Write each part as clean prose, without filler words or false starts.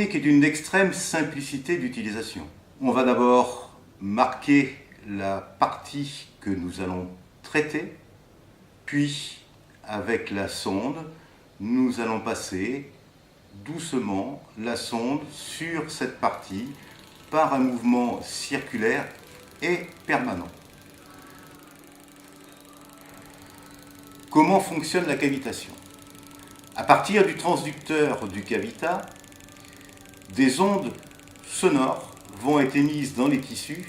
Qui est d'une extrême simplicité d'utilisation. On va d'abord marquer la partie que nous allons traiter, puis avec la sonde, nous allons passer doucement la sonde sur cette partie par un mouvement circulaire et permanent. Comment fonctionne la cavitation? À partir du transducteur du cavita, des ondes sonores vont être émises dans les tissus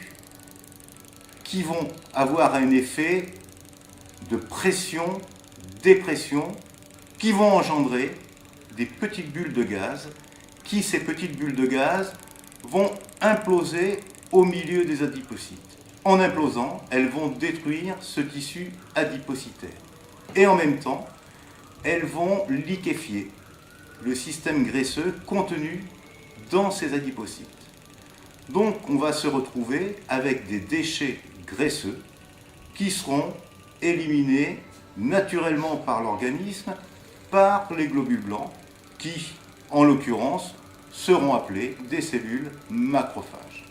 qui vont avoir un effet de pression, dépression, qui vont engendrer des petites bulles de gaz, qui, ces petites bulles de gaz, vont imploser au milieu des adipocytes. En implosant, elles vont détruire ce tissu adipocytaire. Et en même temps, elles vont liquéfier le système graisseux contenu dans ces adipocytes. Donc on va se retrouver avec des déchets graisseux qui seront éliminés naturellement par l'organisme, par les globules blancs, qui, en l'occurrence, seront appelés des cellules macrophages.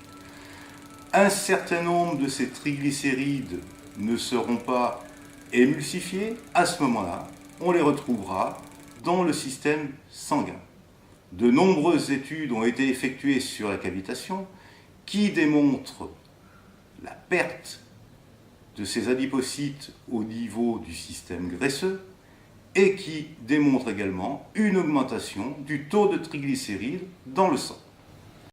Un certain nombre de ces triglycérides ne seront pas émulsifiés. À ce moment-là, on les retrouvera dans le système sanguin. De nombreuses études ont été effectuées sur la cavitation qui démontrent la perte de ces adipocytes au niveau du système graisseux et qui démontrent également une augmentation du taux de triglycérides dans le sang.